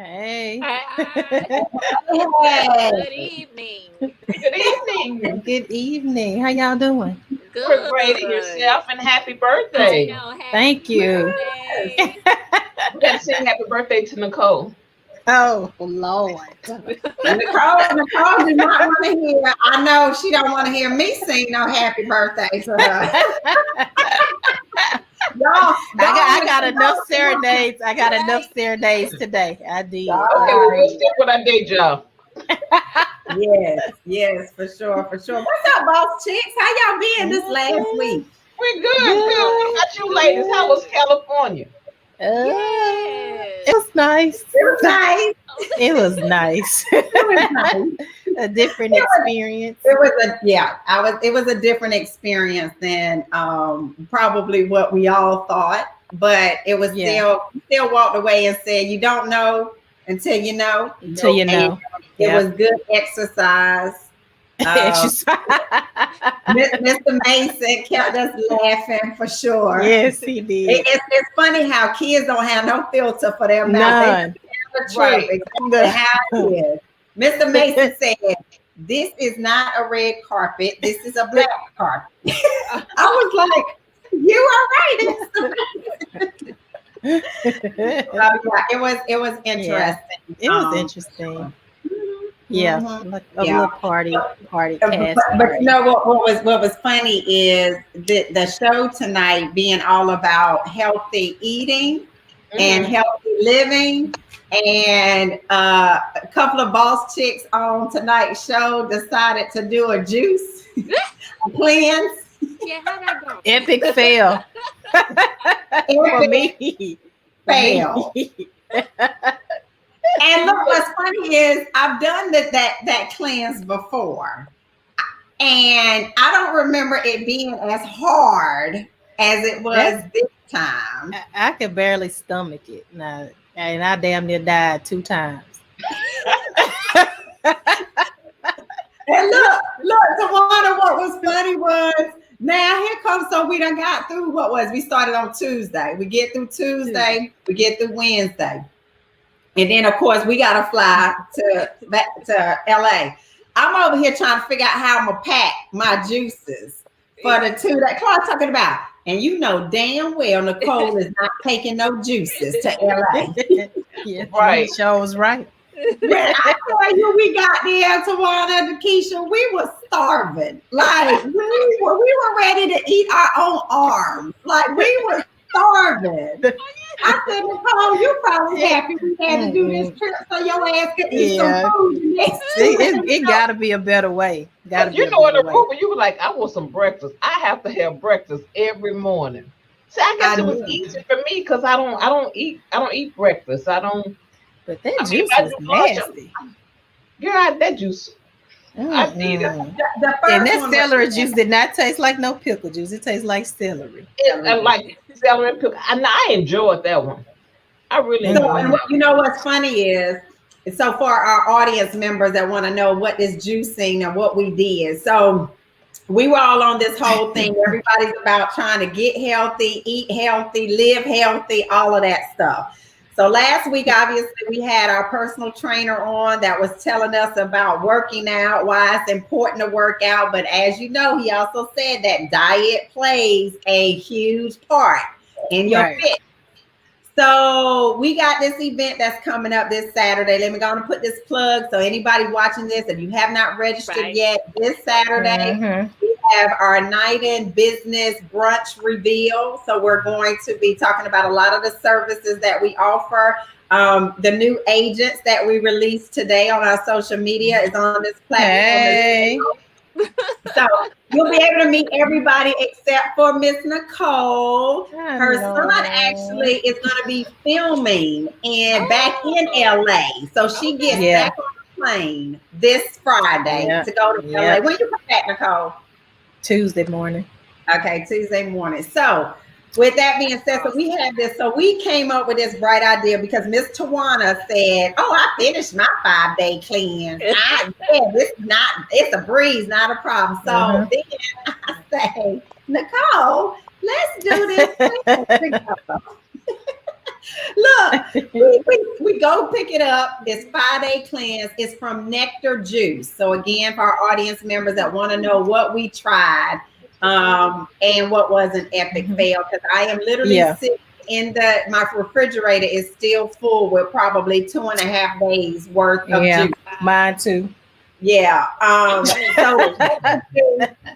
Hey. Hi. Hey, Good evening. Good evening. Good evening. How y'all doing? We're great in Good. yourself and happy I birthday. know. Happy Thank you. birthday. We got to sing happy birthday to Nicole. Oh, Lord. Nicole do not want to hear. I know she don't want to hear me sing no happy birthday to her. I got enough serenades. I got enough Right. serenades today. I did. Okay, well, we'll stick with our day job. Yes, for sure. What's up, boss chicks? How y'all been this last week? We're good, good. What Good. about you ladies? How was California? It Yes. was nice. It was nice. It was nice. It was nice. A different experience. It was a different experience than probably what we all thought, but it was still walked away and said you don't know until you know. Until you know. It was good exercise. Exercise. Mr. Mason kept us laughing for sure. Yes, he did. It's funny how kids don't have no filter for their mouth. None. The truth, Right. exactly how it is. Mr. Mason said, "This is not a red carpet. This is a black carpet." I was like, "You are right." It was interesting. It was interesting. Yeah, like a little party cast. But you know what was funny is the show tonight being all about healthy eating and healthy living. And a couple of boss chicks on tonight's show decided to do a juice, a cleanse. Yeah, how'd that go? Epic fail. For me. Fail. And look, what's funny is I've done that cleanse before, and I don't remember it being as hard as it was this time. I could barely stomach it now, and I damn near died 2 times. And look, Tawana, what was funny was now here comes, so we done got through we started on Tuesday. We get through Tuesday, we get through Wednesday. And then of course we gotta fly back to LA. I'm over here trying to figure out how I'm gonna pack my juices for the 2 that Claude's talking about. And you know damn well Nicole is not taking no juices to LA. Yeah, Right. Sure was right. When I tell you we got there, Tawana and Keisha, we were starving. Like we were ready to eat our own arms. Like we were starving. I said, Nicole, you probably happy we had to do this trip so your ass could eat some food. It gotta be a better way. You know, in the room, you were like, I want some breakfast. I have to have breakfast every morning. See, I guess it was easy for me because I don't eat breakfast. But that juice is nasty. Girl, that juice. I did it. And that celery juice did not taste like no pickle juice. It tastes like celery. Like celery and pickle. And I enjoyed that one. I really enjoyed that. You know what's funny is, so for our audience members that want to know what this juicing and what we did. So we were all on this whole thing. Everybody's about trying to get healthy, eat healthy, live healthy, all of that stuff. So last week, obviously, we had our personal trainer on that was telling us about working out, why it's important to work out. But as you know, he also said that diet plays a huge part in your fit. So we got this event that's coming up this Saturday. Let me go and put this plug. So anybody watching this, if you have not registered yet, this Saturday, we have our Night in Business brunch reveal. So we're going to be talking about a lot of the services that we offer. The new agents that we released today on our social media is on this platform. So you'll be able to meet everybody except for Miss Nicole. Her son actually is going to be filming back in LA. So she gets back on the plane this Friday to go to LA. When you come back, Nicole? Tuesday morning. Okay, Tuesday morning. So with that being said, so we have this. So we came up with this bright idea because Miss Tawana said, "Oh, I finished my 5-day cleanse. It's a breeze, not a problem." So then I say, Nicole, let's do this together. Look, we go pick it up. It's 5-day cleanse. It's from Nectar Juice. So again, for our audience members that want to know what we tried, and what was an epic fail, because I am literally sitting in my refrigerator is still full with probably 2.5 days worth of juice. Mine too. Yeah. So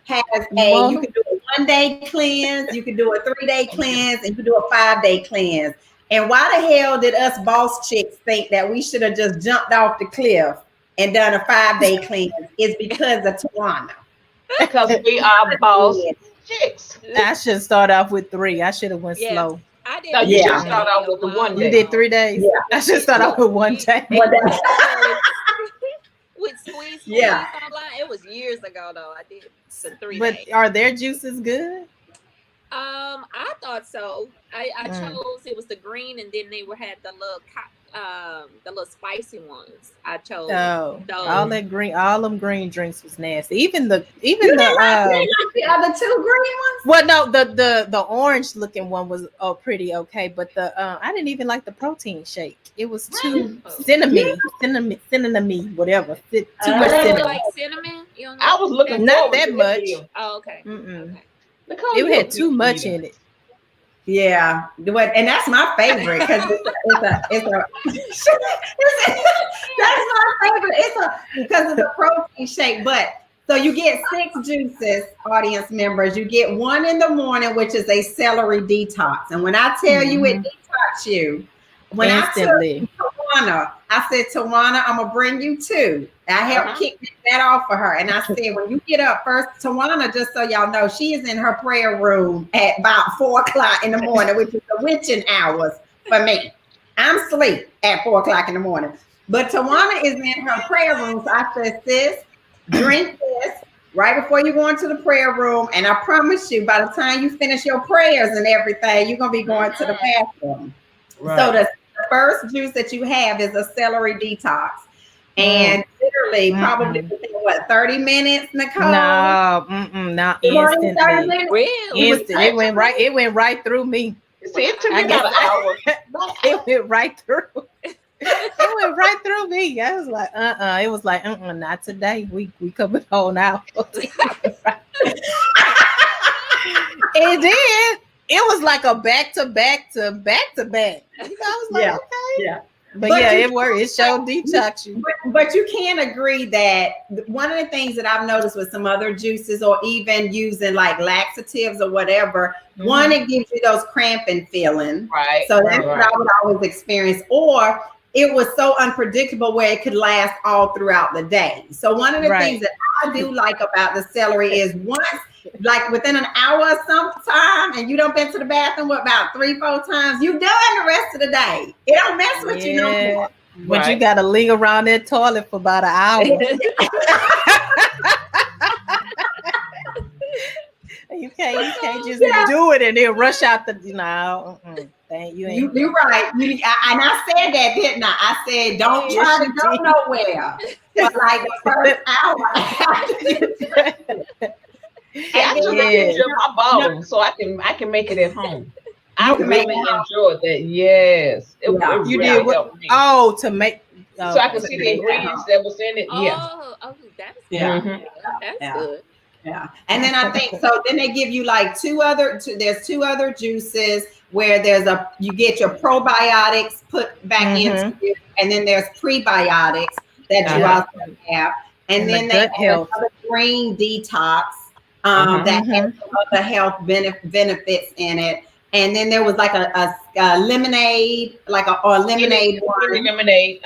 has you can do a 1-day cleanse, you can do a 3-day cleanse, and you can do a 5-day cleanse. And why the hell did us boss chicks think that we should have just jumped off the cliff and done a 5-day cleanse? It's because of Tawana. Because we are boss chicks. I should start off with 3. I should have went slow. I did. No, you should start off with the 1 day. You did 3 days. Yeah. I should start off with 1 day. With squeeze Yeah. online. It was years ago though. I did the 3 But days. are their juices good? I thought so. I chose it was the green, and then they had the little spicy ones. I chose Oh, those. all them green drinks was nasty. Even the You didn't like the other 2 green ones? well, no, the orange looking one was pretty okay, but I didn't even like the protein shake. It was too cinnamon, whatever. Too much You cinnamon. like cinnamon? You don't I was looking Not forward that to much. deal. Oh, okay. Mm-mm. Okay. It had too much in it. Yeah, and that's my favorite because it's a that's my favorite. It's because of the protein shake. But so you get 6 juices, audience members. You get 1 in the morning, which is a celery detox. And when I tell you it detox you, when Instantly. I took Tawana, I said, Tawana, I'm gonna bring you 2. I helped kick that off for her. And I said, when you get up first, Tawana, just so y'all know, she is in her prayer room at about 4 o'clock in the morning, which is the witching hours for me. I'm asleep at 4 o'clock in the morning. But Tawana is in her prayer room. So I said, sis, drink this right before you go into the prayer room. And I promise you, by the time you finish your prayers and everything, you're going to be going to the bathroom. Right. So the first juice that you have is a celery detox. And literally, probably within, 30 minutes, Nicole? No, not instantly. 30 minutes? Really? It went right through me. See, it took me about an hour. It went right through. It went right through me. I was like, It was like, not today. We coming home now. It did. It was like a back to back. You know, I was like, okay. Yeah. But yeah, it worked. It showed detox you. But you can agree that one of the things that I've noticed with some other juices, or even using like laxatives or whatever, one, it gives you those cramping feelings. Right. So that's what I would always experience. Or it was so unpredictable where it could last all throughout the day. So one of the things that I do like about the celery is once, like within an hour or sometime, and you don't been to the bathroom about 3-4 times, you done the rest of the day. It don't mess with you no more. But you gotta linger around that toilet for about an hour. You can't just do it and then rush out the Thank you. You're right. And I said that, didn't I? I said, don't try to go nowhere. But like the first hour after I just enjoy my bottle so I can make it at home. I really enjoyed that. Yes. It You really did what? Oh, to make so I can see the ingredients that was in it. That's good. That's good. Yeah. And then I think so then they give you like there's 2 other juices where you get your probiotics put back into it, and then there's prebiotics that you also have. And then they have another green detox that has some other health benefits in it. And then there was like a lemonade, or lemonade one. Lemonade,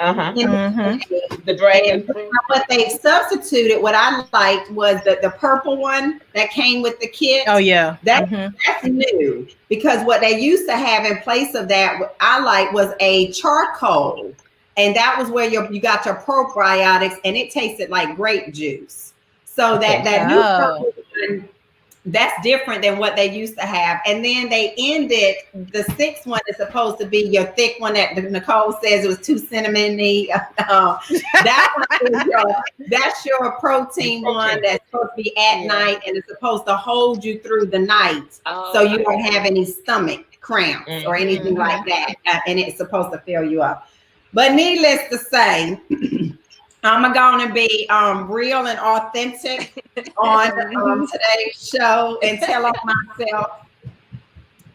the dragon fruit. What they substituted, what I liked was the purple one that came with the kit. Oh yeah, that's new, because what they used to have in place of that, what I like, was a charcoal, and that was where you got your probiotics, and it tasted like grape juice. So that new purple one, that's different than what they used to have. And then they ended, the 6th one is supposed to be your thick one that Nicole says it was too cinnamony. That one that's your protein one that's supposed to be at night, and it's supposed to hold you through the night so you don't have any stomach cramps or anything like that, and it's supposed to fill you up. But needless to say, I'm going to be real and authentic on today's show and tell on myself.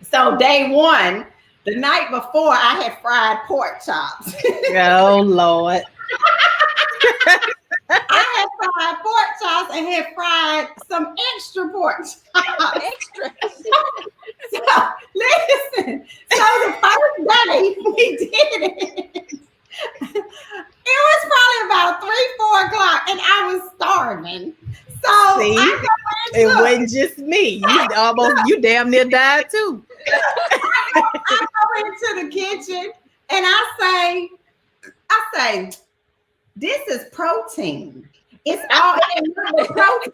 So day one, the night before, I had fried pork chops. Oh, Lord. I had fried pork chops and had fried some extra pork chops. Extra. So listen, so the first day we did it, it was probably about 3-4 o'clock, and I was starving. So see, it wasn't just me. You damn near died too. I go into the kitchen and I say, this is protein. It's all protein.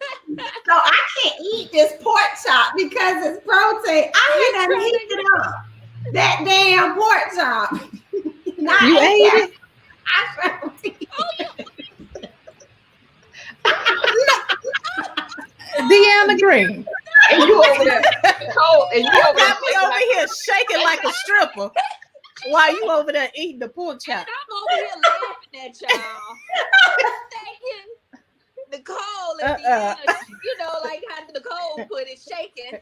So I can't eat this pork chop because it's protein. I had to heat it up. That damn pork chop. You ate it? I found it. Deanna Green. And you over there, Nicole, and you over Got me there over here shaking like a stripper while you over there eating the pork chop. And I'm over here laughing at y'all. Thinking Nicole and Deanna, you know, like how Nicole put it, shaking.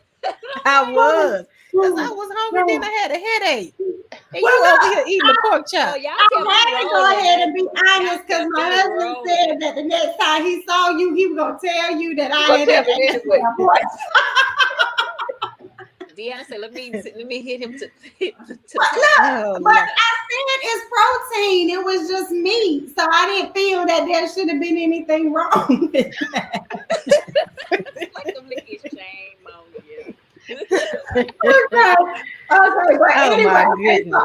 I was. Because I was hungry, then I had a headache. And you over here eating the pork chop. Oh, y'all I had to go ahead and be honest because my husband said that the next time he saw you, he was going to tell you that I had anyway. Deanna said, let me hit him to but I said it's protein. It was just meat. So I didn't feel that there should have been anything wrong with that. like them licking shame on you. Okay, but anyway, my goodness.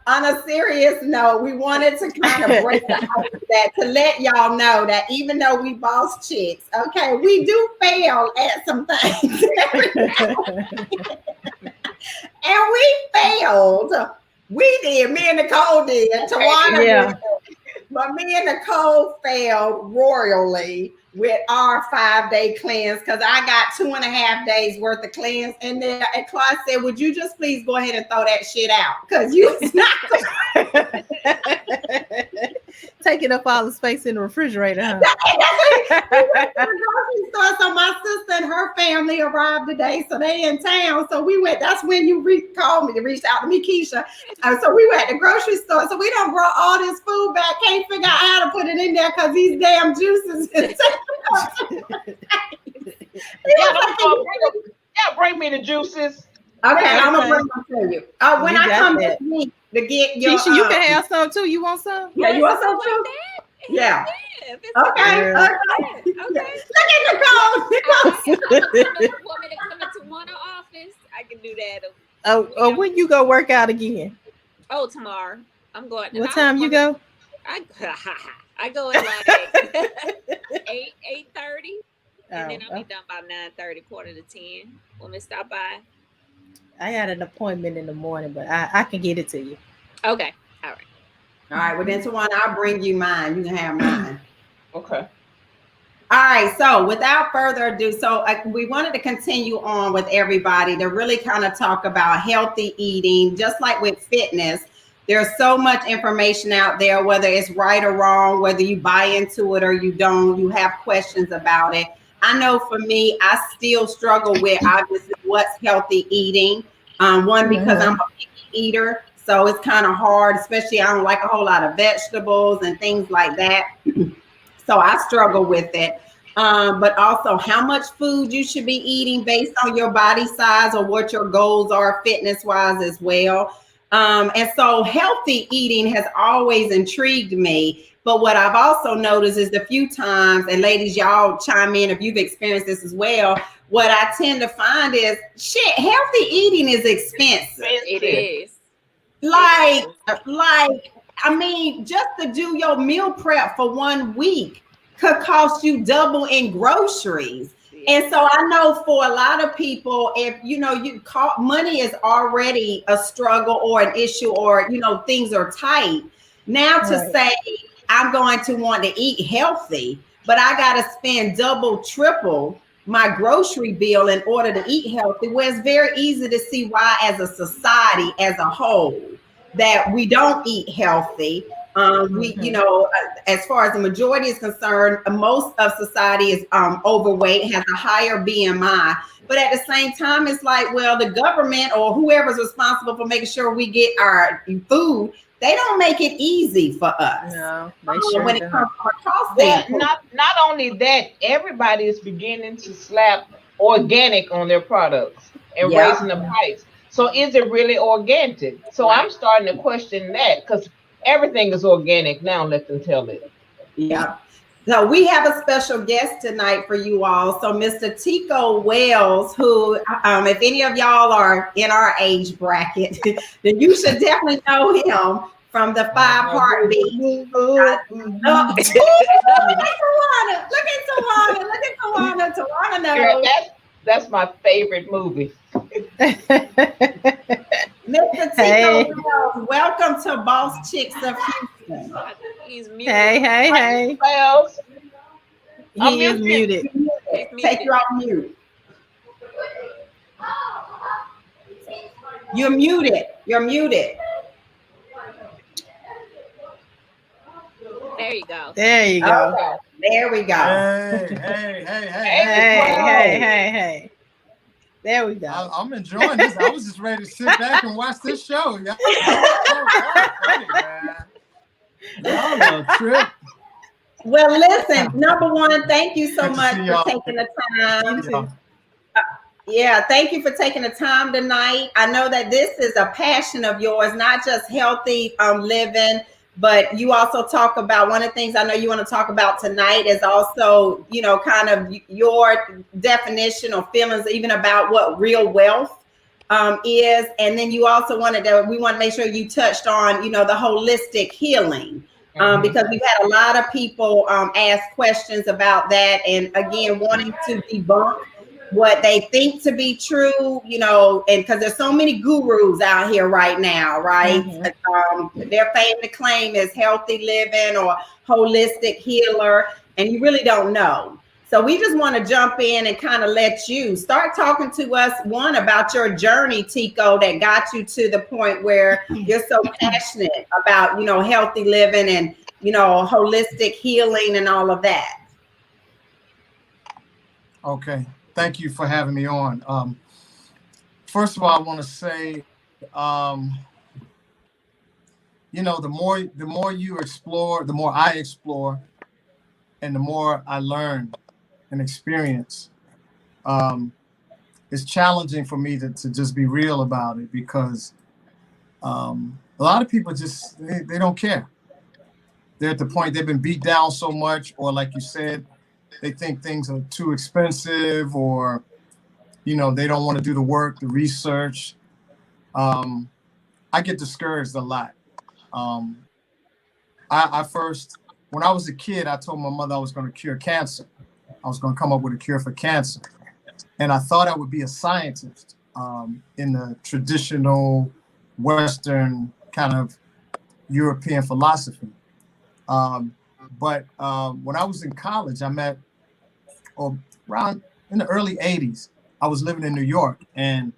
on a serious note, we wanted to kind of break that to let y'all know that even though we boss chicks, okay, we do fail at some things. And we failed. We did. Me and Nicole did. Tawana did. But me and Nicole failed royally with our 5-day cleanse because I got 2.5 days worth of cleanse in there. And Claude said, would you just please go ahead and throw that shit out? Because you was not taking up all the space in the refrigerator, huh? We went to the grocery store, so my sister and her family arrived today, so they in town. So we went. That's when you called me to reach out to me, Keisha. So we went to the grocery store. So we done brought all this food back. Can't figure out how to put it in there because these damn juices. Bring me the juices. Okay, I'm gonna bring them to you. When I come this week to get your, Keisha, you can have some too. You want some? Yeah, you want some too? Yeah. Okay. Look at Nicole. Want me to come into one office? I can do that. Oh, when you go work out again? Oh, tomorrow. I'm going. What time you go? I go at like 8:30, and then I'll be done by 9:30, 9:45. Want me to stop by? I got an appointment in the morning, but I can get it to you. Okay. All right. Well, then, Tawana, I'll bring you mine. You can have mine. Okay. All right. So without further ado, we wanted to continue on with everybody to really kind of talk about healthy eating, just like with fitness. There's so much information out there, whether it's right or wrong, whether you buy into it or you don't, you have questions about it. I know for me, I still struggle with obviously what's healthy eating. One, because I'm a picky eater. So it's kind of hard, especially I don't like a whole lot of vegetables and things like that. So I struggle with it. But also how much food you should be eating based on your body size or what your goals are fitness wise as well. And so healthy eating has always intrigued me. But what I've also noticed is the few times, and ladies, y'all chime in if you've experienced this as well. What I tend to find is healthy eating is expensive. It is. Like, I mean, just to do your meal prep for 1 week could cost you double in groceries. And so I know for a lot of people, if money is already a struggle or an issue, or things are tight. Now to say I'm going to want to eat healthy, but I got to spend double, triple my grocery bill in order to eat healthy, where it's very easy to see why, as a society as a whole, that we don't eat healthy. We, you know, as far as the majority is concerned, most of society is overweight, has a higher BMI. But at the same time, it's like, well, the government or whoever's responsible for making sure we get our food, they don't make it easy for us. No, they sure when it don't. comes from a cost Well, standpoint. not only that, everybody is beginning to slap organic on their products and Yep. raising the price. So is it really organic? So I'm starting to question that, because everything is organic now. Let them tell it. Yeah. So we have a special guest tonight for you all. So Mr. Tico Wells, who, if any of y'all are in our age bracket, then you should definitely know him from the 5 Heartbeats. Look at Tawana. Tawana knows. Girl, that's my favorite movie. Mr. Tico Wells, welcome to Boss Chicks of Houston. He's muted. Hey. Wells, He is muted. Take you off mute. You're muted. You're muted. There you go. There you go. Okay. There we go. Hey. There we go. I'm enjoying this. I was just ready to sit back and watch this show. Y'all a trip. Well, listen, number one, thank you so Good to much see for y'all. taking the time. Yeah. Thank you for taking the time tonight. I know that this is a passion of yours, not just healthy living, but you also talk about, one of the things I know you want to talk about tonight is also, you know, kind of your definition or feelings even about what real wealth is. And then you also we want to make sure you touched on, you know, the holistic healing. Because we've had a lot of people ask questions about that, and again, wanting to debunk what they think to be true, you know, and because there's so many gurus out here right now, right? Their favorite claim is healthy living or holistic healer, and you really don't know. So we just want to jump in and kind of let you start talking to us, one, about your journey, Tico, that got you to the point where you're so passionate about, you know, healthy living and, you know, holistic healing and all of that. Okay. Thank you for having me on. First of all, I want to say, you know, the more you explore, the more I explore, and the more I learn and experience. It's challenging for me to just be real about it, because a lot of people just, they don't care. They're at the point they've been beat down so much, or like you said, they think things are too expensive, or, you know, they don't want to do the work, the research. I get discouraged a lot. I first, when I was a kid, I told my mother I was going to cure cancer. I was going to come up with a cure for cancer. And I thought I would be a scientist in the traditional Western kind of European philosophy. But when I was in college, I met, or around in the early 80s, I was living in New York. And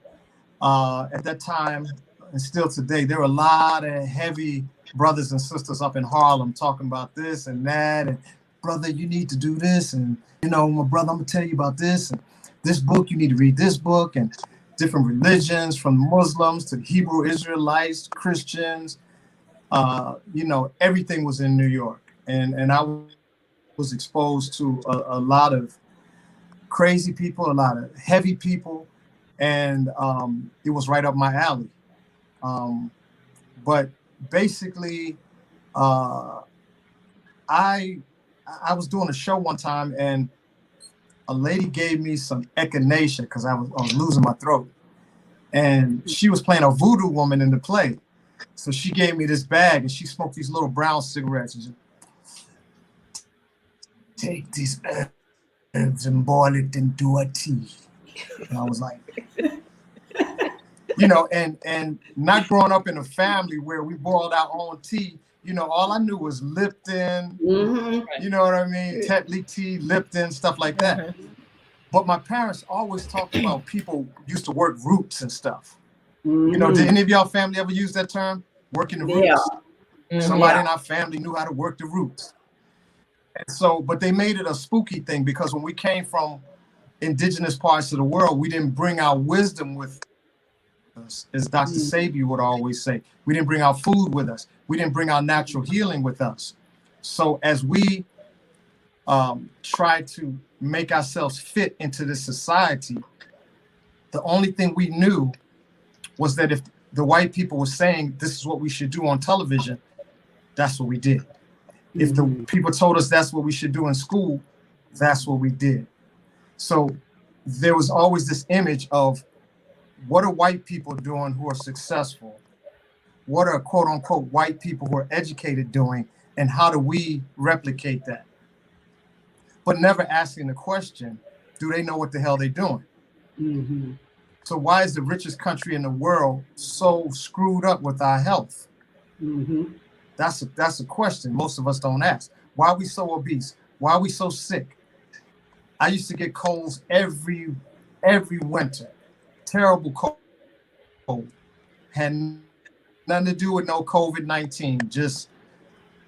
at that time, and still today, there were a lot of heavy brothers and sisters up in Harlem talking about this and that. And brother, you need to do this. And, you know, my brother, I'm going to tell you about this. And this book, you need to read this book. And different religions, from Muslims to Hebrew Israelites, Christians, you know, everything was in New York. And I was exposed to a lot of crazy people, a lot of heavy people, and it was right up my alley. But basically, I was doing a show one time, and a lady gave me some echinacea because I was losing my throat, and she was playing a voodoo woman in the play. So she gave me this bag, and she smoked these little brown cigarettes. And she, take these herbs and boil it into a tea. And I was like, you know, and not growing up in a family where we boiled our own tea, you know, all I knew was Lipton, you know what I mean? Tetley tea, Lipton, stuff like that. But my parents always talked about people used to work roots and stuff. Mm-hmm. You know, did any of y'all family ever use that term? Working the roots? Mhm. Somebody in our family knew how to work the roots. And so, but they made it a spooky thing because when we came from indigenous parts of the world, we didn't bring our wisdom with us, as Dr. Sabi would always say. We didn't bring our food with us. We didn't bring our natural healing with us. So as we try to make ourselves fit into this society, the only thing we knew was that if the white people were saying this is what we should do on television, that's what we did. If the people told us that's what we should do in school, that's what we did. So there was always this image of what are white people doing who are successful? What are quote unquote white people who are educated doing? And how do we replicate that? But never asking the question, do they know what the hell they're doing? Mm-hmm. So why is the richest country in the world so screwed up with our health? Mm-hmm. That's a question most of us don't ask. Why are we so obese? Why are we so sick? I used to get colds every winter. Terrible cold. Had nothing to do with no COVID-19. Just,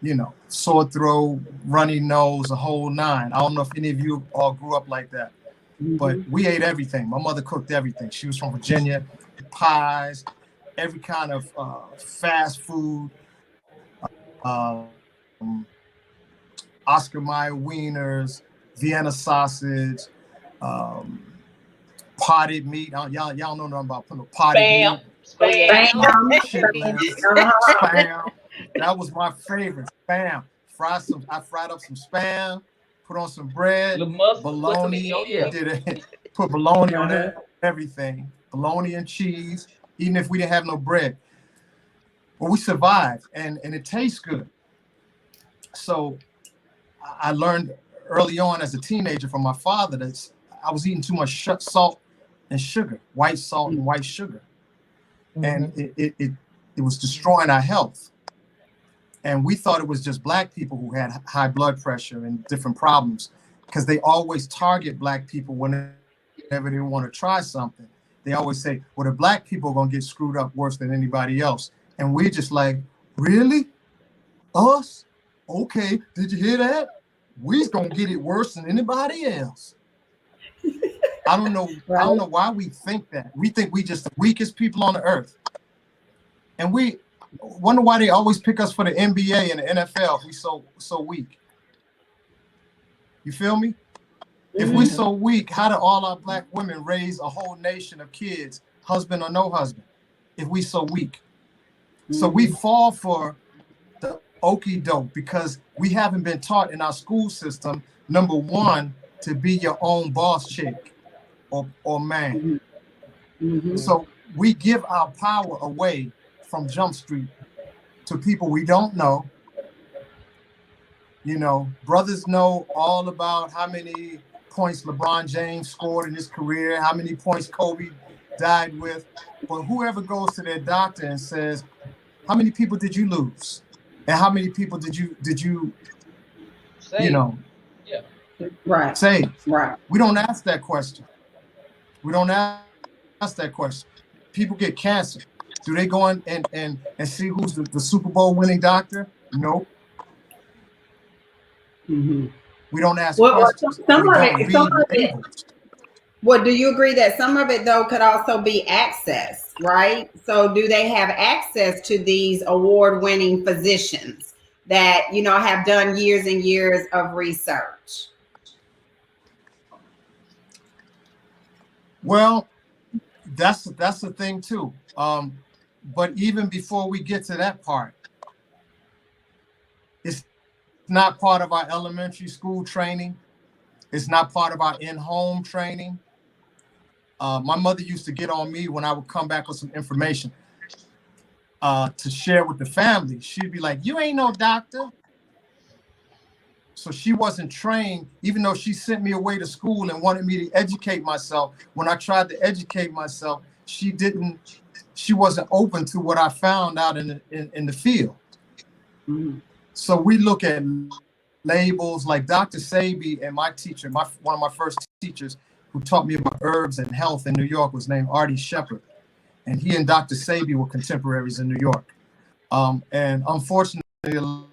you know, sore throat, runny nose, a whole nine. I don't know if any of you all grew up like that. But we ate everything. My mother cooked everything. She was from Virginia. Pies, every kind of fast food. Oscar Mayer wieners, Vienna sausage, potted meat. Y'all know nothing about potted meat. Spam. That was my favorite. Spam. I fried up some spam, put on some bread, bologna. Put bologna on everything. Bologna and cheese, even if we didn't have no bread. But we survived, and it tastes good. So I learned early on as a teenager from my father that I was eating too much salt and sugar, white salt and white sugar. And it was destroying our health. And we thought it was just Black people who had high blood pressure and different problems, because they always target Black people whenever they want to try something. They always say, well, the Black people are going to get screwed up worse than anybody else. And we just like, really? Us? Okay, did you hear that? We's going to get it worse than anybody else. I don't know. Right. I don't know why we think that. We think we just the weakest people on the earth. And we wonder why they always pick us for the NBA and the NFL if we so weak. You feel me? If we so weak, how do all our Black women raise a whole nation of kids, husband or no husband, if we so weak? So we fall for the okie doke because we haven't been taught in our school system, number one, to be your own boss chick or man. So we give our power away from Jump Street to people we don't know. You know, brothers know all about how many points LeBron James scored in his career, how many points Kobe died with. But whoever goes to their doctor and says, how many people did you lose? And how many people did you save. You know, save? Right. We don't ask that question. We don't ask that question. People get cancer. Do they go in and see who's the Super Bowl winning doctor? Nope. We don't ask questions. Well, do you agree that some of it, though, could also be access, right? So do they have access to these award-winning physicians that, you know, have done years and years of research? Well, that's the thing, too. But even before we get to that part, it's not part of our elementary school training. It's not part of our in-home training. My mother used to get on me when I would come back with some information to share with the family. She'd be like, you ain't no doctor. So she wasn't trained, even though she sent me away to school and wanted me to educate myself. When I tried to educate myself, she wasn't open to what I found out in the field. So we look at labels like Dr. Sabi and my teacher, one of my first teachers, who taught me about herbs and health in New York was named Artie Shepherd. And he and Dr. Sabi were contemporaries in New York. And unfortunately, a lot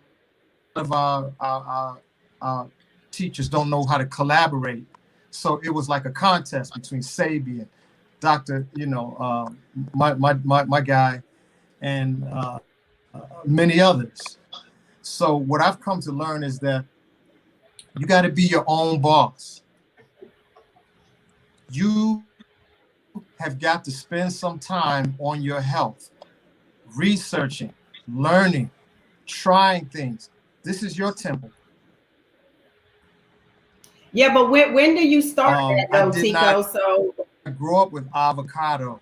of our teachers don't know how to collaborate. So it was like a contest between Sabi and Dr., my guy, and many others. So what I've come to learn is that you got to be your own boss. You have got to spend some time on your health, researching, learning, trying things. This is your temple. Yeah, but when do you start that though, Tico? So I grew up with avocado.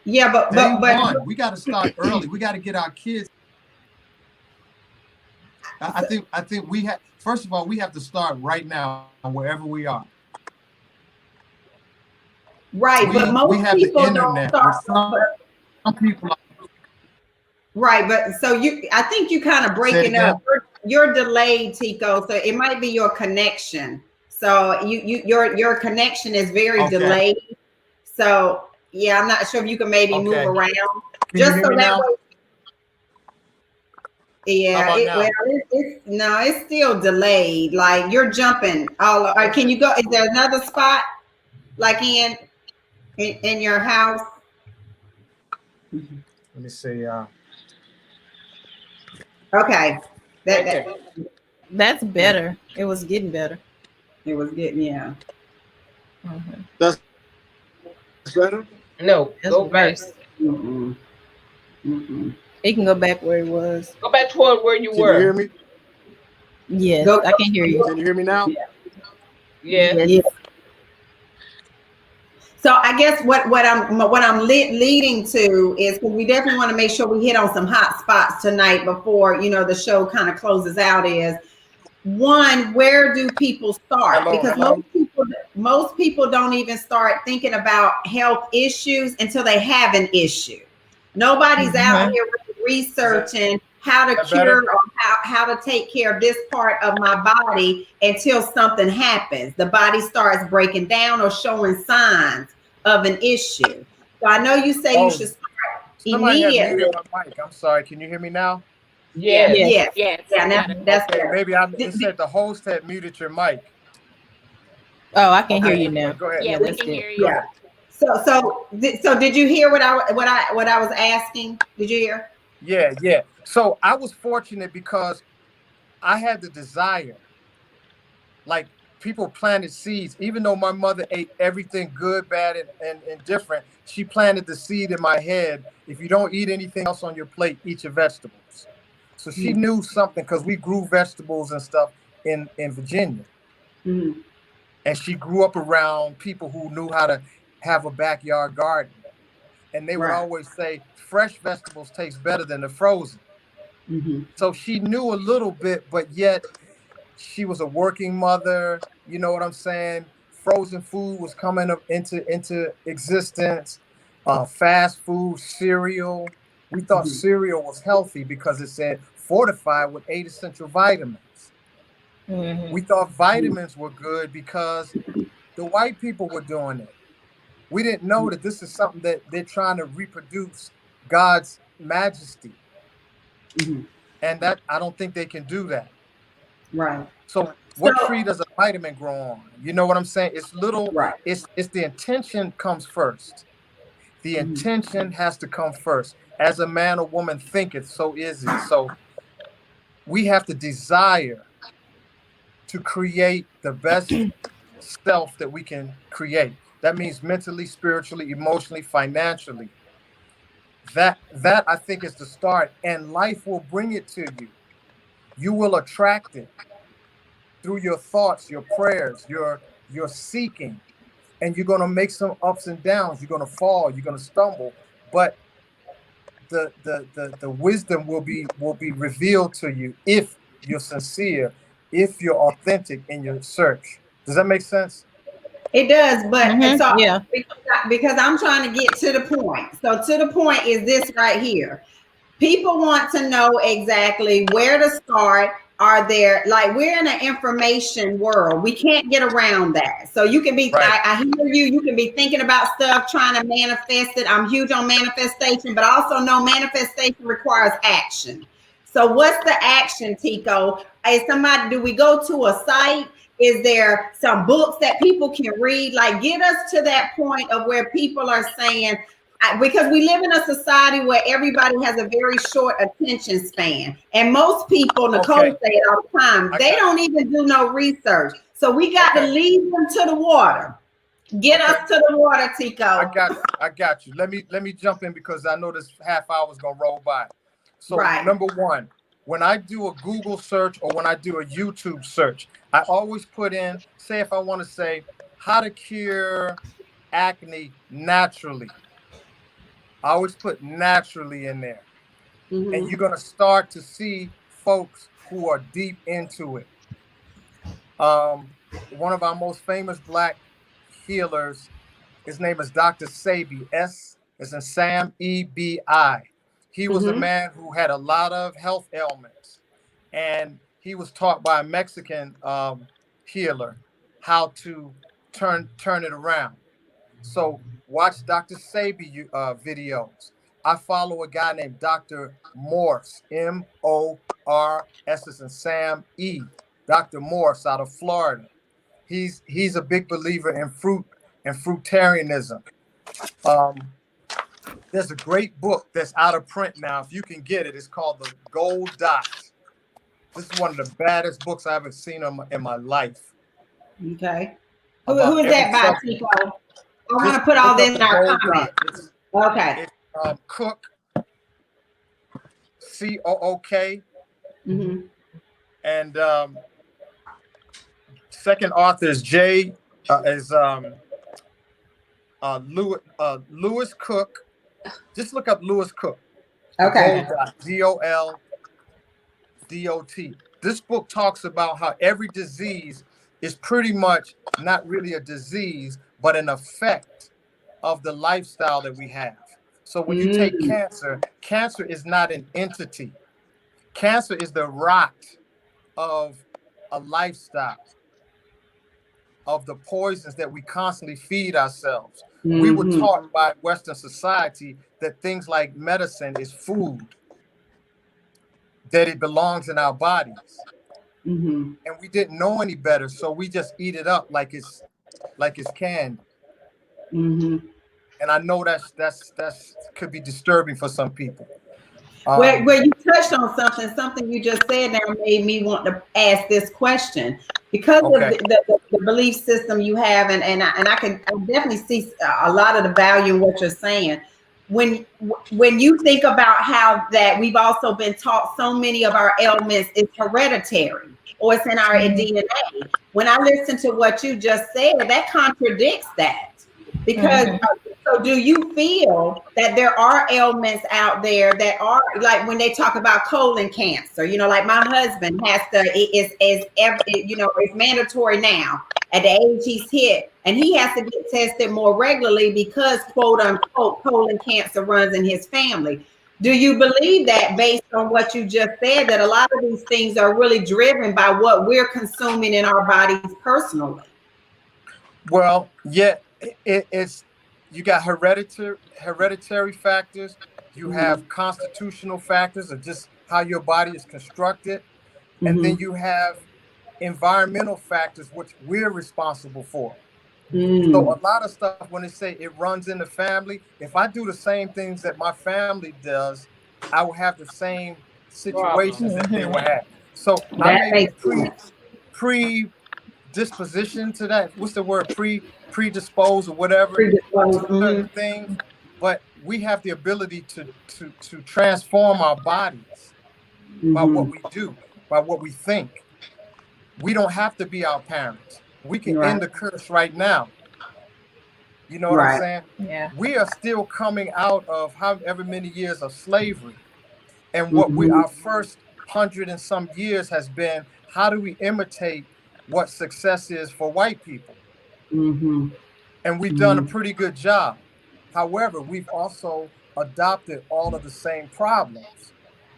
Yeah, but we got to start early. We got to get our kids. I think we have. First of all, we have to start right now, wherever we are. Right, but most have people the internet. don't start. Some people. Right, but so I think you kind of breaking up. You're delayed, Tico. So it might be your connection. So your connection is very delayed. So yeah, I'm not sure if you can maybe move around. Just so that way. Yeah, it's still delayed. Like you're jumping all. Can you go? Is there another spot, like in your house? Let me see. Okay, that's better. It was getting better. It was getting That's better. No, go back. It can go back where it was. Go back toward where you were. Can you hear me? Yes, I can hear you. Can you hear me now? Yeah. So I guess what I'm leading to is, because we definitely want to make sure we hit on some hot spots tonight before the show kind of closes out, is one, where do people start? Because most people don't even start thinking about health issues until they have an issue. Nobody's out here researching how to cure or how to take care of this part of my body until something happens. The body starts breaking down or showing signs of an issue. So I know you say you should start immediately. I'm sorry. Can you hear me now? Yes. That's okay. Maybe it said the host had muted your mic. Oh, I can hear you now. Go ahead. Yeah, we can hear you. Yeah. So did you hear what I was asking? Did you hear? Yeah. So I was fortunate because I had the desire. Like, people planted seeds. Even though my mother ate everything good, bad, and different, she planted the seed in my head. If you don't eat anything else on your plate, eat your vegetables. So she knew something, because we grew vegetables and stuff in Virginia. Mm-hmm. And she grew up around people who knew how to have a backyard garden. And they would always say, fresh vegetables taste better than the frozen. Mm-hmm. So she knew a little bit, but yet she was a working mother. You know what I'm saying? Frozen food was coming up into existence. Fast food, cereal. We thought cereal was healthy because it said fortified with 8 essential vitamins. Mm-hmm. We thought vitamins were good because the white people were doing it. We didn't know that this is something that they're trying to reproduce God's majesty. Mm-hmm. And that, I don't think they can do that. Right. So what tree does a vitamin grow on? You know what I'm saying? It's little, it's the intention comes first. The intention has to come first. As a man or woman thinketh, so is it. So we have to desire to create the best self that we can create. That means mentally, spiritually, emotionally, financially. That I think is the start, and life will bring it to you. You will attract it through your thoughts, your prayers, your seeking, and you're going to make some ups and downs. You're going to fall, you're going to stumble, but the wisdom will be revealed to you if you're sincere, if you're authentic in your search. Does that make sense? It does, but because I'm trying to get to the point. So to the point is this right here. People want to know exactly where to start are there, like we're in an information world. We can't get around that. So you can be, Right. I hear you, you can be thinking about stuff, trying to manifest it. I'm huge on manifestation, but I also know manifestation requires action. So what's the action, Tico? Is somebody, do we go to a site? Is there some books that people can read? Like get us to that point of where people are saying, because we live in a society where everybody has a very short attention span. And most people, Nicole Okay. say it all the time, they don't even do no research. So we got to lead them to the water. Get us to the water, Tico. I got you. Let me jump in because I know this half hour is gonna roll by. So number one, when I do a Google search or when I do a YouTube search, I always put in, say if I want to say how to cure acne naturally. I always put naturally in there. And you're gonna start to see folks who are deep into it. One of our most famous Black healers, his name is Dr. Sebi. S is in Sam, E-B-I. He was a man who had a lot of health ailments, and he was taught by a Mexican healer how to turn it around. So watch Dr. Sebi videos. I follow a guy named Dr. Morse, M-O-R-S is in Sam, E. Dr. Morse out of Florida. He's a big believer in fruit and fruitarianism. There's a great book that's out of print now. If you can get it, it's called The Gold Dot. This is one of the baddest books I've ever seen in my life. Okay. Who is that by, Tico? I want to put all this in our comments. Okay. It's Cook, C-O-O-K. And second author is Lewis Cook. Just look up Lewis Cook. Okay. G-O-L-D-O-T. This book talks about how every disease is pretty much not really a disease, but an effect of the lifestyle that we have. So when you take cancer, cancer is not an entity. Cancer is the rot of a lifestyle, of the poisons that we constantly feed ourselves. We were taught by Western society that things like medicine is food, that it belongs in our bodies. And we didn't know any better, so we just eat it up like it's candy. And I know that's could be disturbing for some people. Well, you touched on something you just said now made me want to ask this question because of the belief system you have, and I can definitely see a lot of the value in what you're saying. When you think about how that we've also been taught so many of our ailments is hereditary or it's in our DNA. When I listen to what you just said, that contradicts that. Because so do you feel that there are ailments out there that are like when they talk about colon cancer, you know, like my husband has to, it's mandatory now at the age he's hit, and he has to get tested more regularly because quote unquote colon cancer runs in his family. Do you believe that based on what you just said, that a lot of these things are really driven by what we're consuming in our bodies personally? Well, yeah. It's you got hereditary factors, you have constitutional factors of just how your body is constructed, and then you have environmental factors which we're responsible for. So a lot of stuff when they say it runs in the family, if I do the same things that my family does, I will have the same situations that they will have. So I may be predisposition to that. What's the word? Predisposed or whatever to certain things, but we have the ability to transform our bodies by what we do, by what we think. We don't have to be our parents. We can end the curse right now. You know what I'm saying? Yeah. We are still coming out of however many years of slavery, and what our first 100 and some years has been, how do we imitate what success is for white people? And we've done a pretty good job. However, we've also adopted all of the same problems.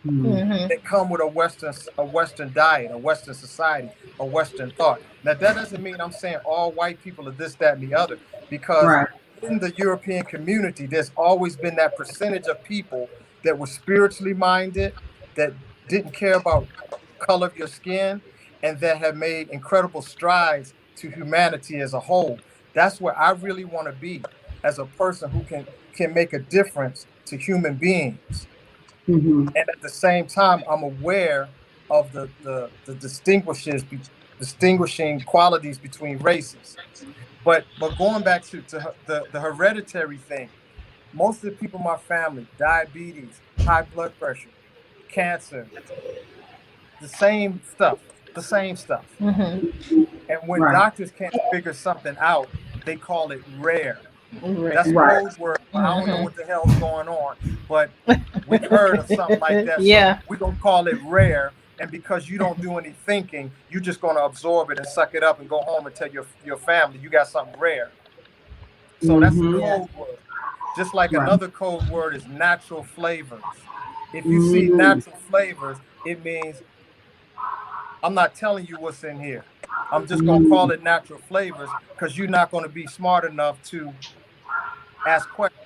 that come with a Western diet, a Western society, a Western thought. Now that doesn't mean I'm saying all white people are this, that, and the other, because Right. in the European community, there's always been that percentage of people that were spiritually minded, that didn't care about color of your skin, and that have made incredible strides to humanity as a whole. That's where I really want to be as a person who can make a difference to human beings. Mm-hmm. And at the same time, I'm aware of the distinguishing qualities between races. But going back to the hereditary thing, most of the people in my family, diabetes, high blood pressure, cancer, the same stuff, the same stuff. And when Right. doctors can't figure something out, they call it rare. That's Right. code word. I don't know what the hell's going on, but we heard of something like that. Yeah. So we're going to call it rare. And because you don't do any thinking, you're just going to absorb it and suck it up and go home and tell your family you got something rare. So that's a code word. Just like another code word is natural flavors. If you see natural flavors, it means I'm not telling you what's in here. I'm just going to call it natural flavors because you're not going to be smart enough to ask questions.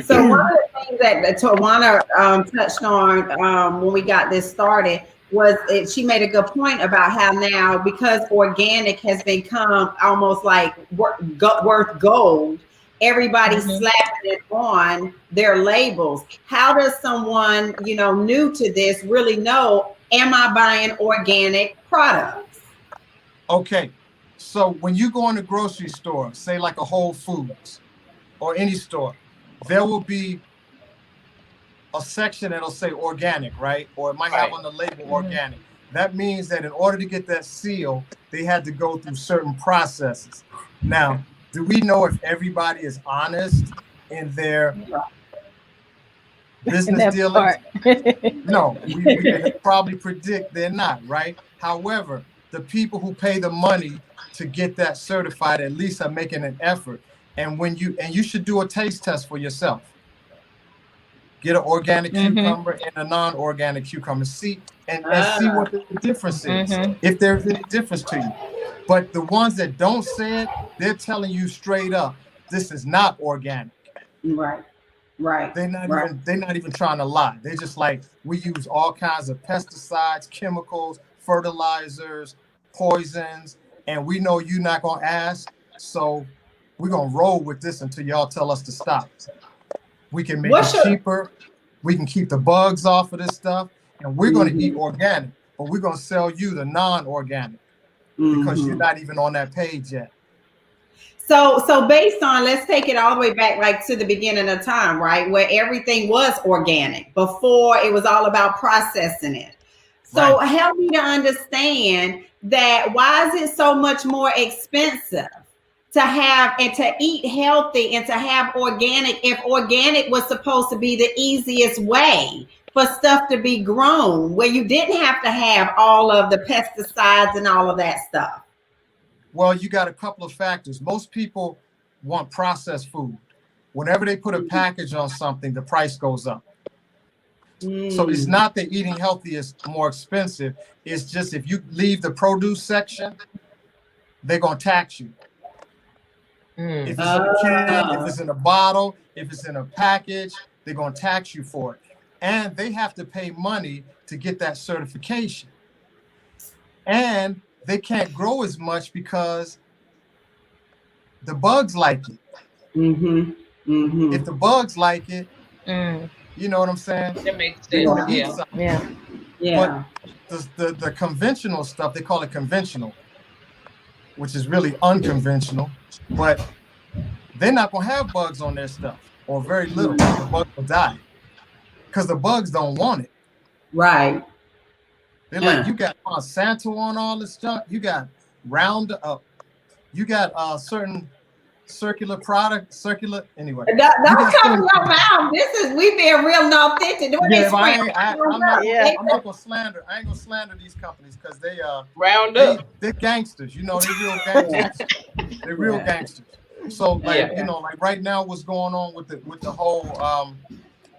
So one of the things that Tawana touched on when we got this started was she made a good point about how now, because organic has become almost like worth gold, everybody's slapping it on their labels. How does someone, new to this really know, am I buying organic products? Okay, so when you go in the grocery store, say like a Whole Foods or any store, there will be a section that'll say organic, right? Or it might have on the label organic. That means that in order to get that seal, they had to go through certain processes. Now, do we know if everybody is honest in their business dealings? No, we can probably predict they're not, right? However, the people who pay the money to get that certified at least are making an effort. And you should do a taste test for yourself. Get an organic cucumber and a non-organic cucumber. See what the difference is, if there's any difference to you. But the ones that don't say it, they're telling you straight up, this is not organic. Right. They're not even trying to lie. They're just like, we use all kinds of pesticides, chemicals, fertilizers, poisons, and we know you're not gonna ask, so we're gonna roll with this until y'all tell us to stop. We can make it cheaper. We can keep the bugs off of this stuff, and we're going to eat organic, but we're going to sell you the non-organic because you're not even on that page yet. So based on, let's take it all the way back, like to the beginning of time, right, where everything was organic before it was all about processing it. So help me to understand that. Why is it so much more expensive to have and to eat healthy and to have organic, if organic was supposed to be the easiest way for stuff to be grown, where you didn't have to have all of the pesticides and all of that stuff? Well, you got a couple of factors. Most people want processed food. Whenever they put a package on something, the price goes up. So it's not that eating healthy is more expensive. It's just if you leave the produce section, they're going to tax you. If it's in a can, if it's in a bottle, if it's in a package, they're going to tax you for it. And they have to pay money to get that certification. And they can't grow as much because the bugs like it. If the bugs like it, you know what I'm saying? That makes They're sense. going to eat something. Yeah. But the conventional stuff, they call it conventional, which is really unconventional, but they're not going to have bugs on their stuff, or very little. The bugs will die because the bugs don't want it. Right. They're like, you got Monsanto on all this stuff. You got Roundup. You got certain circular anyway. Don't come around. We being real and authentic. I'm not gonna slander. I ain't gonna slander these companies because they they're gangsters. You know, they're real gangsters. They're real gangsters. So like, you know, like right now, what's going on with the whole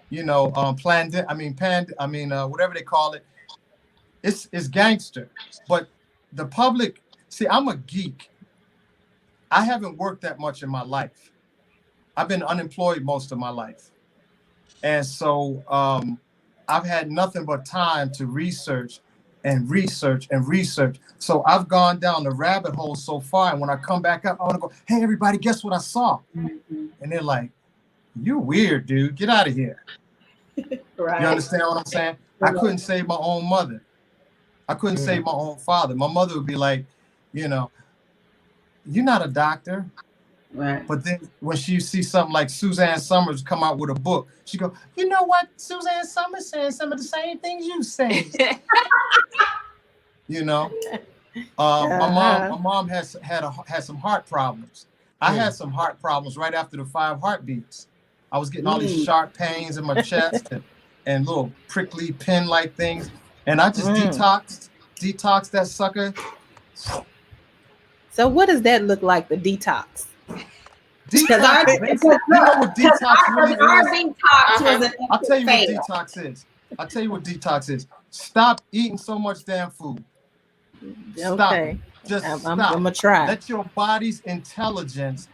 whatever they call it. It's gangster. But the public, see, I'm a geek. I haven't worked that much in my life. I've been unemployed most of my life. And so I've had nothing but time to research and research and research. So I've gone down the rabbit hole so far. And when I come back up, I want to go, hey, everybody, guess what I saw? And they're like, you weird, dude. Get out of here. Right. You understand what I'm saying? I couldn't save my own mother. I couldn't save my own father. My mother would be like, you're not a doctor. Right. But then when she sees something like Suzanne Summers come out with a book, she go, you know what? Suzanne Summers saying some of the same things you say. My mom had some heart problems. I had some heart problems right after the 5 heartbeats. I was getting all these sharp pains in my chest and little prickly pin-like things. And I just detoxed that sucker. So what does that look like, the detox? Because our detox really is. I'll tell you what detox is. I'll tell you what detox is. Stop eating so much damn food. Stop. Okay. Just I'm stop. gonna try. Let your body's intelligence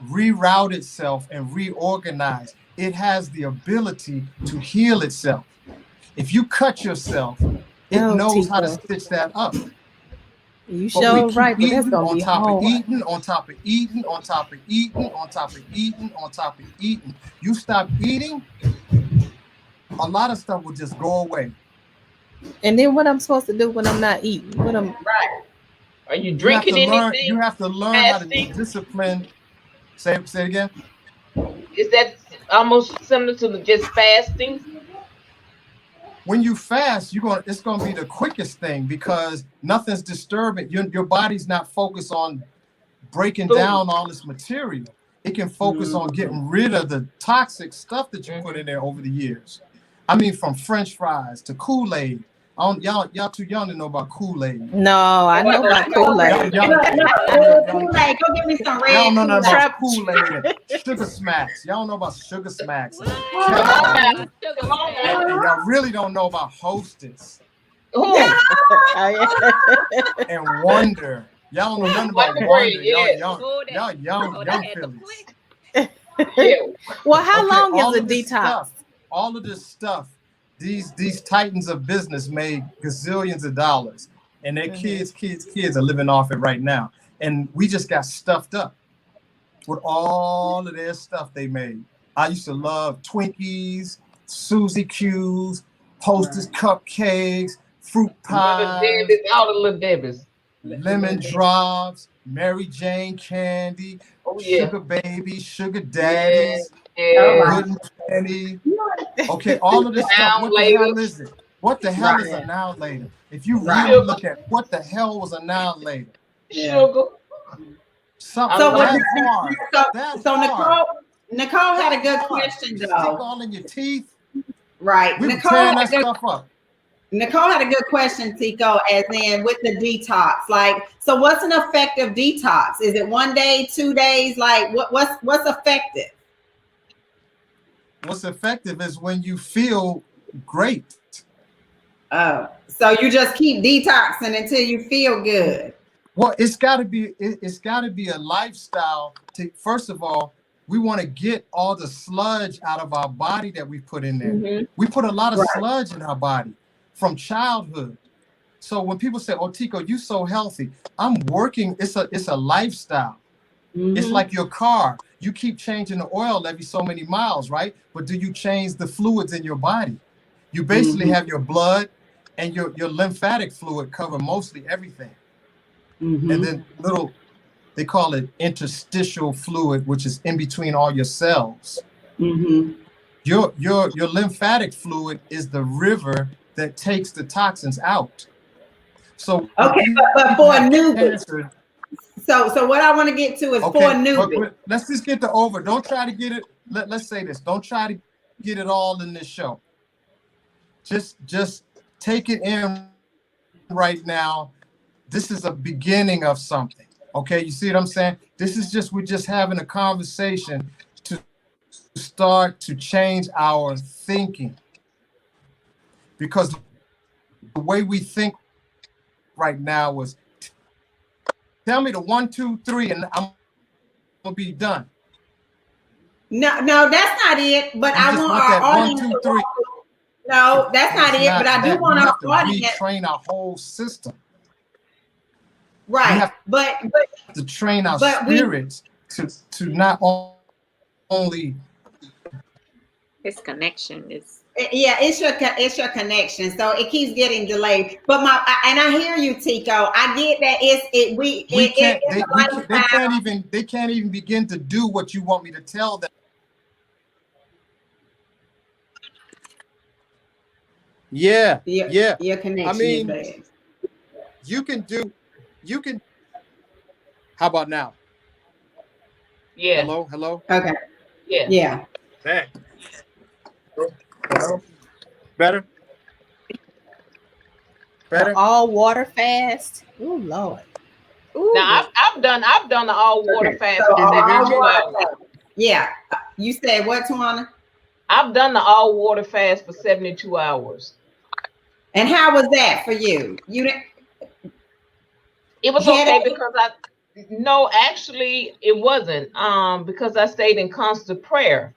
reroute itself and reorganize. It has the ability to heal itself. If you cut yourself, it knows how to stitch that up. You sure right, but that's gonna be hard. On top of eating, on top of eating, on top of eating, on top of eating. You stop eating, a lot of stuff will just go away. And then what I'm supposed to do when I'm not eating? Right. Are you drinking anything? You have to learn how to be disciplined. Say it again. Is that almost similar to just fasting? When you fast, it's gonna be the quickest thing because nothing's disturbing. Your body's not focused on breaking down all this material. It can focus on getting rid of the toxic stuff that you put in there over the years. I mean, from French fries to Kool-Aid. Y'all too young to know about Kool-Aid. No, I know about Kool-Aid. Kool-Aid, go get me some red. Y'all know nothing about Kool-Aid. Sugar Smacks. Y'all know about Sugar Smacks. And y'all really don't know about Hostess. And Wonder. Y'all don't know nothing about Wonder. Y'all young Phillies. Well, how long is a detox? All of this stuff, these titans of business made gazillions of dollars, and their kids are living off it right now. And we just got stuffed up with all of their stuff they made. I used to love Twinkies, Suzy Q's, Hostess cupcakes, fruit pies, all the little Debbies, lemon drops, Mary Jane candy, sugar baby, sugar daddies, good and plenty. Okay, all of this stuff. What the hell is it? What the hell is a now later? If you really look at what the hell was a now later, sugar. So Nicole had a good question though. Stick all in your teeth. Right. We tearing that stuff up. Nicole had a good question, Tico, as in with the detox. Like, so what's an effective detox? Is it 1 day, 2 days? Like, what's effective? What's effective is when you feel great. Oh, so you just keep detoxing until you feel good. Well, it's got to be a lifestyle. First of all, we want to get all the sludge out of our body that we put in there. We put a lot of sludge in our body from childhood. So when people say, "Oh, Tico, you so healthy," I'm working. It's a lifestyle. It's like your car. You keep changing the oil every so many miles, right? But do you change the fluids in your body? You basically have your blood and your lymphatic fluid cover mostly everything. And then they call it interstitial fluid, which is in between all your cells. Your lymphatic fluid is the river that takes the toxins out. So okay, but for a newbie. So what I want to get to is for a newbie. But let's just get the over. Don't try to get it. Let's say this. Don't try to get it all in this show. Just take it in right now. This is a beginning of something. Okay, you see what I'm saying? This is we're just having a conversation to start to change our thinking, because the way we think right now is, tell me the 1, 2, 3, and I'm gonna be done. No, that's not it. But You I just want want our that 1, audience 2, to 3. No, that's not It's it. But I do that. want We our have to audience. retrain our whole system. Right. We have but to train our but we spirits to not only. His connection is. yeah, it's your connection. So it keeps getting delayed. But and I hear you, Tico. I get that We can't. it's a lifestyle. They can't even begin to do what you want me to tell them. Yeah. Your connection I mean, is bad. you can. How about now? Yeah. Hello. Okay. Yeah. Yeah. Hey. Hello. Better. The all water fast. Oh Lord. Ooh. Now I've done the all water fast So for Can you hear 72 me? hours. Yeah. You said what, Tawana? I've done the all water fast for 72 hours. And how was that for you? You didn't. It was okay because actually it wasn't. Because I stayed in constant prayer.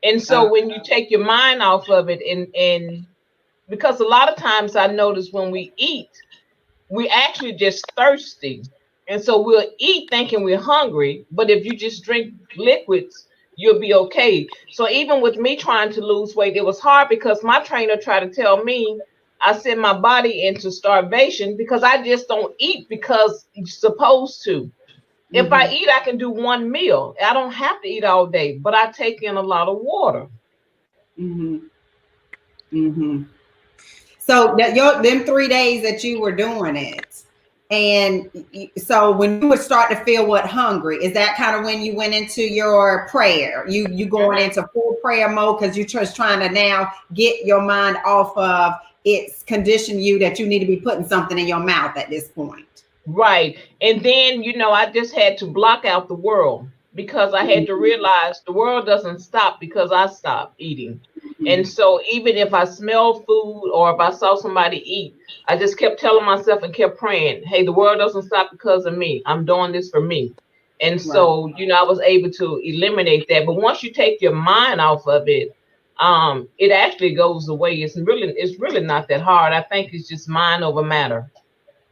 And so when you take your mind off of it, and because a lot of times I notice when we eat, we actually just thirsty. And so we'll eat thinking we're hungry, but if you just drink liquids, you'll be okay. So even with me trying to lose weight, it was hard because my trainer tried to tell me I send my body into starvation because I just don't eat because you're supposed to. If I eat, I can do one meal. I don't have to eat all day, but I take in a lot of water. So them 3 days that you were doing it, and so when you would start to feel hungry, is that kind of when you went into your prayer? You going into full prayer mode because you're just trying to now get your mind off of it's conditioned you that you need to be putting something in your mouth at this point. Right. And then, I just had to block out the world because I had to realize the world doesn't stop because I stopped eating. And so even if I smelled food or if I saw somebody eat, I just kept telling myself and kept praying, hey, the world doesn't stop because of me. I'm doing this for me. And so, I was able to eliminate that. But once you take your mind off of it, it actually goes away. It's really not that hard. I think it's just mind over matter.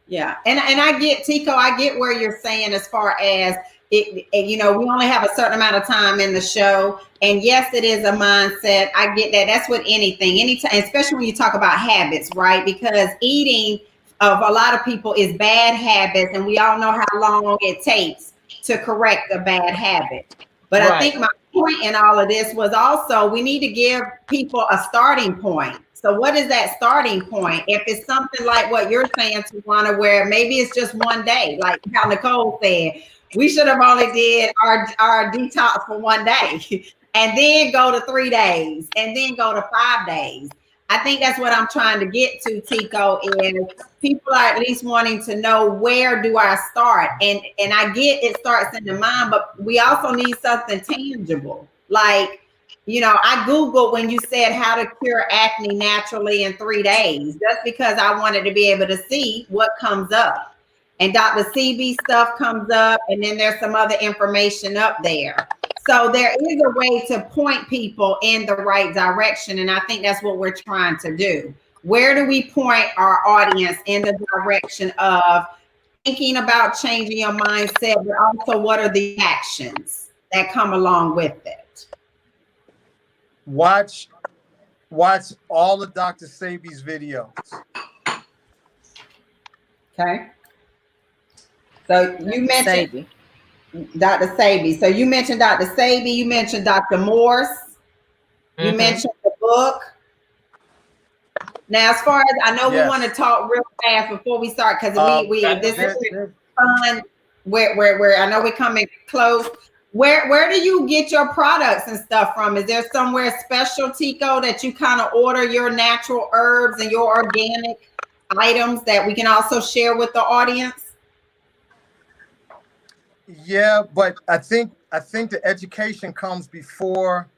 Yeah, and I get, Tico, I get where you're saying as far as it, we only have a certain amount of time in the show, and yes, it is a mindset. I get that. That's with anything, especially when you talk about habits, right? Because eating of a lot of people is bad habits, and we all know how long it takes to correct a bad habit. But I think my point in all of this was also we need to give people a starting point. So what is that starting point? If it's something like what you're saying, Tawana, where maybe it's just one day, like how Nicole said, we should have only did our detox for one day and then go to 3 days and then go to 5 days. I think that's what I'm trying to get to, Tico, is people are at least wanting to know, where do I start? And I get it starts in the mind, but we also need something tangible. Like, I Googled when you said how to cure acne naturally in 3 days, just because I wanted to be able to see what comes up. And Dr. CB stuff comes up, and then there's some other information up there. So there is a way to point people in the right direction. And I think that's what we're trying to do. Where do we point our audience in the direction of thinking about changing your mindset, but also what are the actions that come along with it? Watch all of Dr. Sabi's videos. Okay. So you mentioned Dr. Sabi. So you mentioned Dr. Sabi, you mentioned Dr. Morse, you mentioned the book. Now, as far as I know, we want to talk real fast before we start, because this is fun. Where I know we're coming close. Where do you get your products and stuff from? Is there somewhere special, Tico, that you kind of order your natural herbs and your organic items that we can also share with the audience? Yeah, but I think the education comes before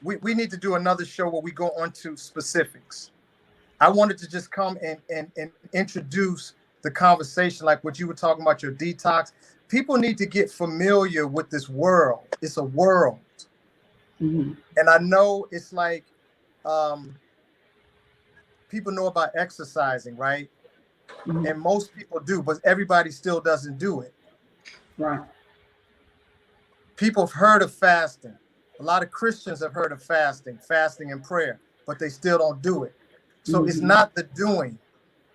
we need to do another show where we go onto specifics. I wanted to just come and introduce the conversation, like what you were talking about, your detox. People need to get familiar with this world. It's a world. And I know it's like people know about exercising, right? And most people do, but everybody still doesn't do it. Right. People have heard of fasting. A lot of Christians have heard of fasting and prayer, but they still don't do it. So it's not the doing.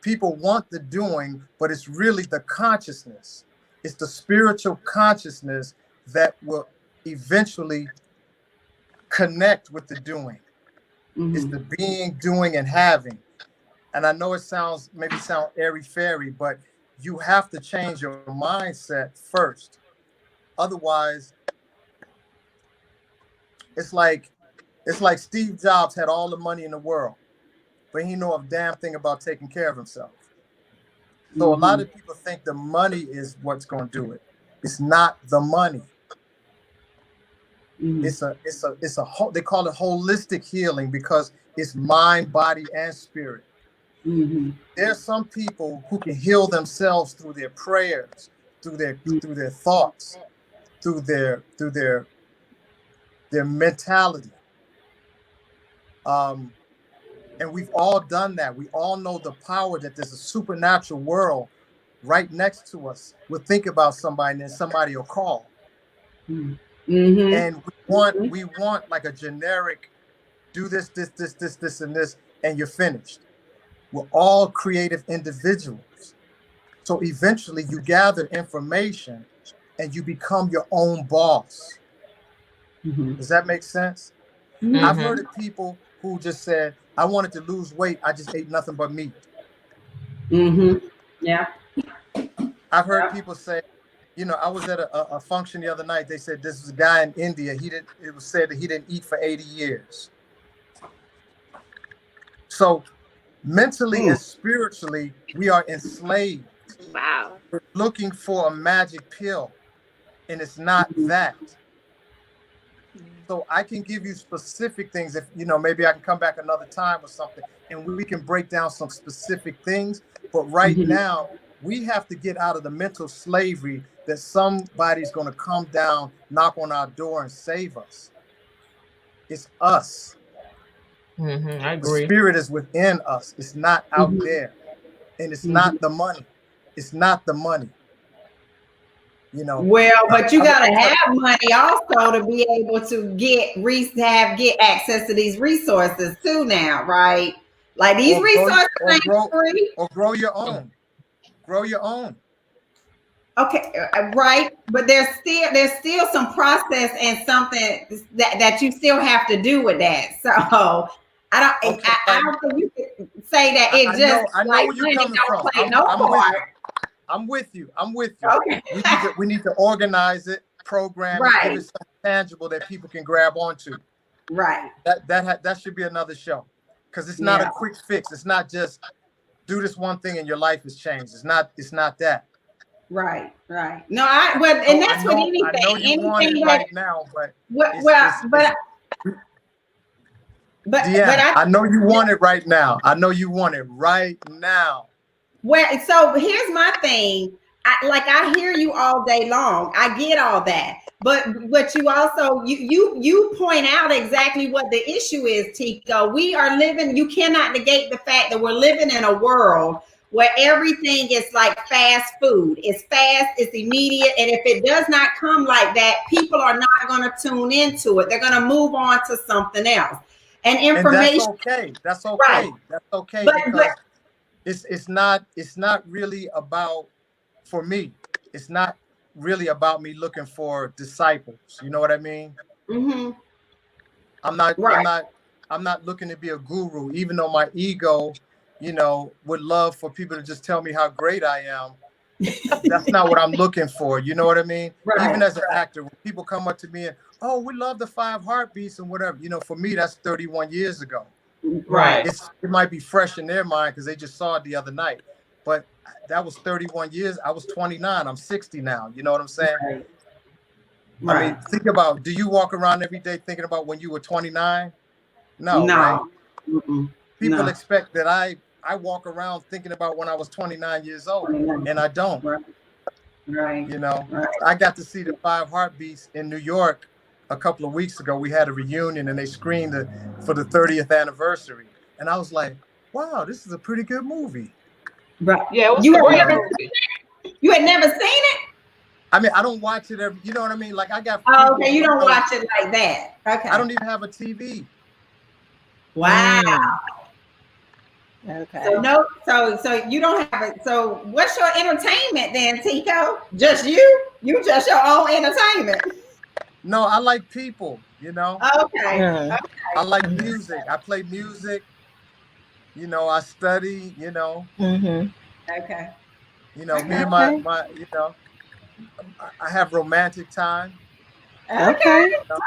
People want the doing, but it's really the consciousness. It's the spiritual consciousness that will eventually connect with the doing. It's the being, doing, and having. And I know it maybe sound airy-fairy, but you have to change your mindset first. Otherwise, it's like Steve Jobs had all the money in the world, but he know a damn thing about taking care of himself. So a lot of people think the money is what's going to do it. It's not the money. It's a they call it holistic healing because it's mind, body, and spirit. There's some people who can heal themselves through their prayers, through their thoughts, through their mentality. And we've all done that. We all know the power that there's a supernatural world right next to us. We'll think about somebody and then somebody will call. And we want like a generic, do this, and this, and you're finished. We're all creative individuals. So eventually you gather information and you become your own boss. Does that make sense? I've heard of people who just said, I wanted to lose weight. I just ate nothing but meat. Yeah. I've heard people say, you know, I was at a function the other night. They said this was a guy in India. It was said that he didn't eat for 80 years. So mentally and spiritually, we are enslaved. Wow. We're looking for a magic pill, and it's not that. So I can give you specific things. If, you know, maybe I can come back another time or something, and we can break down some specific things. But right now, we have to get out of the mental slavery that somebody's going to come down, knock on our door, and save us. It's us. I agree. The spirit is within us. It's not out there. And it's not the money. It's not the money. You know. Well, but you gotta have money also to be able to get access to these resources too now, right? Like these resources ain't free. Or grow your own. Grow your own. Okay, right. But there's still some process and something that you still have to do with that. So I don't think you can say that I know where you're coming from. I'm with you. Okay. We need to organize it, program it, give it something tangible that people can grab onto. Right. That should be another show, because it's not a quick fix. It's not just do this one thing and your life is changed. It's not that. Right. No, and that's what anything. I know you want it right now, but I know you want it right now. Well, so here's my thing. I hear you all day long. I get all that. But you also you point out exactly what the issue is, Tico. We are living, you cannot negate the fact that we're living in a world where everything is like fast food. It's fast, it's immediate, and if it does not come like that, people are not going to tune into it. They're going to move on to something else. And information. And that's okay. Right. That's okay. Because it's not really about, for me, it's not really about me looking for disciples. You know what I mean? I'm not looking to be a guru, even though my ego, you know, would love for people to just tell me how great I am. That's not what I'm looking for. You know what I mean? Right. Even as an actor, when people come up to me and, oh, we love the 5 heartbeats and whatever, you know, for me, that's 31 years ago. Right. It might be fresh in their mind because they just saw it the other night. But that was 31 years. I was 29. I'm 60 now. You know what I'm saying? I mean, think about, do you walk around every day thinking about when you were 29? No, No. right? Mm-mm. People No. expect that I walk around thinking about when I was 29 years old, and I don't. Right. You know, Right. I got to see the Five Heartbeats in New York a couple of weeks ago. We had a reunion and they screened it for the 30th anniversary. And I was like, wow, this is a pretty good movie. Right. Yeah, it was You a had great never, movie. you had never seen it? I mean, I don't watch it every, you know what I mean? Like I got Oh, okay, you don't watch it like that. Okay. I don't even have a TV. Wow. Okay. So no, so you don't have it. So what's your entertainment then, Tico? Just you? You just your own entertainment? No, I like people, you know. Okay. Okay. I like music. I play music. You know, I study, you know. Okay. You know, me and my you know, I have romantic time. Okay. You know,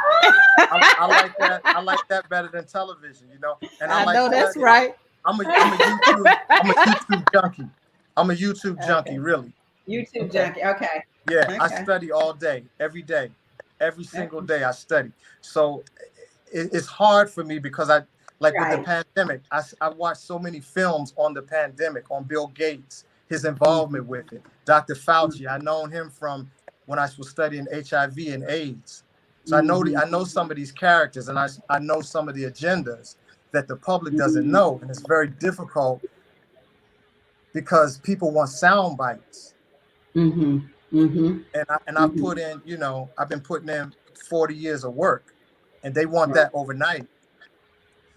I like that. I like that better than television, you know. And I like know that's studying. right. I'm a YouTube junkie. I'm a YouTube junkie, really. YouTube junkie. Okay. Yeah, Okay. I study all day, every day, every single day. I study. So it's hard for me because I like with the pandemic. I watched so many films on the pandemic, on Bill Gates, his involvement with it. Dr. Fauci, I known him from when I was studying HIV and AIDS. So I know some of these characters, and I know some of the agendas that the public doesn't know, and it's very difficult because people want sound bites. And I put in, you know, I've been putting in 40 years of work, and they want that overnight.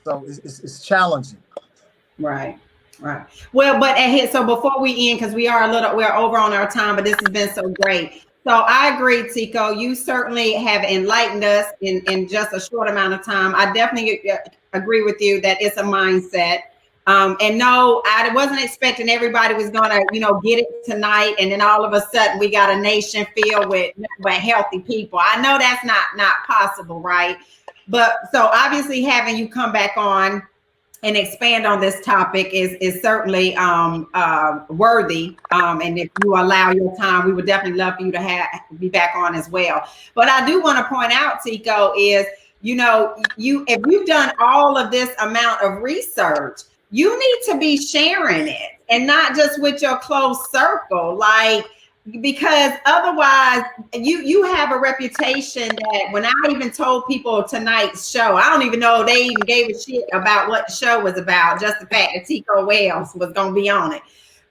So it's challenging. Right. Well, but so before we end, because we're over on our time, but this has been so great. So I agree, Tico. You certainly have enlightened us in just a short amount of time. I definitely agree with you that it's a mindset. And no, I wasn't expecting everybody was going to, you know, get it tonight. And then all of a sudden we got a nation filled with healthy people. I know that's not possible, right? But so obviously having you come back on and expand on this topic is certainly worthy. And if you allow your time, we would definitely love for you to be back on as well. But I do want to point out, Tico, is, you know, if you've done all of this amount of research, you need to be sharing it, and not just with your close circle, like, because otherwise you have a reputation that when I even told people tonight's show, I don't even know they even gave a shit about what the show was about, just the fact that Tico Wells was going to be on it.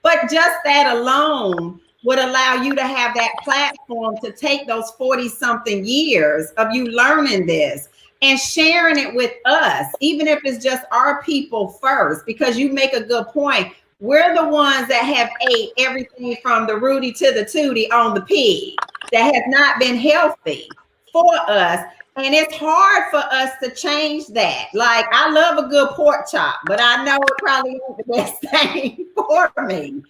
But just that alone would allow you to have that platform to take those 40-something years of you learning this and sharing it with us, even if it's just our people first, because you make a good point. We're the ones that have ate everything from the Rudy to the Tootie on the pig that has not been healthy for us. And it's hard for us to change that. Like, I love a good pork chop, but I know it probably isn't the best thing for me.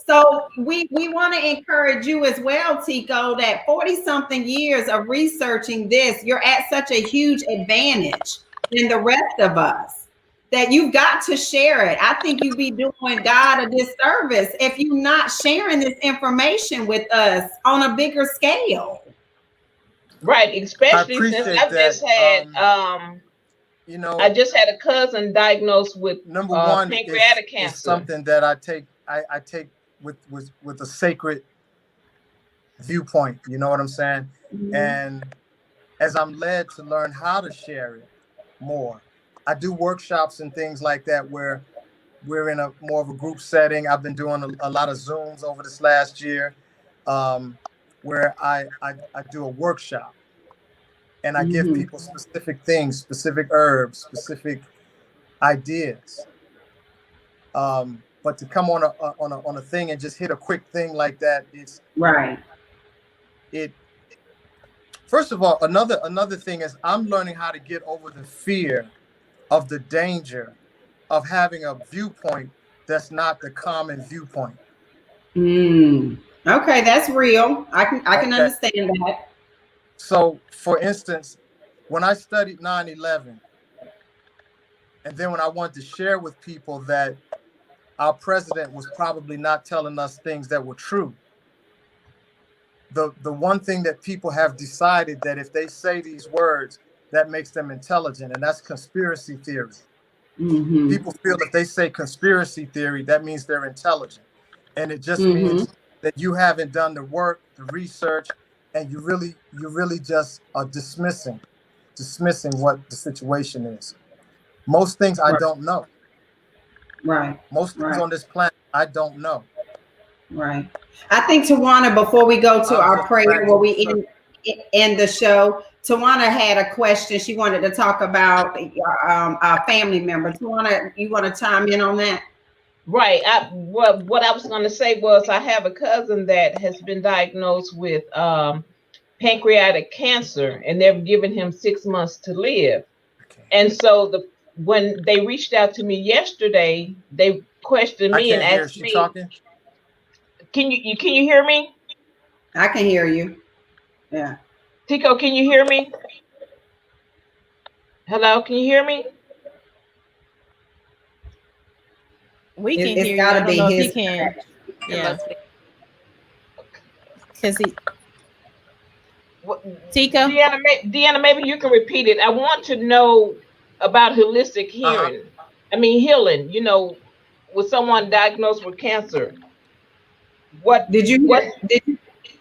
So we want to encourage you as well, Tico, that 40-something years of researching this, you're at such a huge advantage than the rest of us, that you've got to share it. I think you'd be doing God a disservice if you're not sharing this information with us on a bigger scale. Right, especially since I've just had you know, I just had a cousin diagnosed with number one pancreatic cancer. Is something that I take with a sacred viewpoint. You know what I'm saying? And as I'm led to learn how to share it more, I do workshops and things like that where we're in a more of a group setting. I've been doing a lot of Zooms over this last year, where I do a workshop, and I give people specific things, specific herbs, specific ideas. But to come on a thing and just hit a quick thing like that, it's right. First of all, another thing is I'm learning how to get over the fear of the danger of having a viewpoint that's not the common viewpoint. Okay, that's real. I can understand that. So, for instance, when I studied 9/11, and then when I wanted to share with people that our president was probably not telling us things that were true, the one thing that people have decided that if they say these words, that makes them intelligent, and that's conspiracy theory. People feel if they say conspiracy theory, that means they're intelligent. And it just means that you haven't done the work, the research, and you really just are dismissing what the situation is. Most things I don't know. Right. Most things on this planet I don't know. Right. I think, Tawana, before we go to our prayer where we end the show, Tawana had a question. She wanted to talk about our family member. Tawana, you want to chime in on that? Right. What I was going to say was I have a cousin that has been diagnosed with pancreatic cancer, and they've given him 6 months to live. Okay. And so when they reached out to me yesterday, they questioned me and asked me, talking? Can you hear me? I can hear you. Yeah. Tico, can you hear me? Hello, can you hear me? We can hear you. I don't know if he can. Yeah. Because Tico? Deanna, maybe you can repeat it. I want to know about holistic healing. Healing, with someone diagnosed with cancer. What did you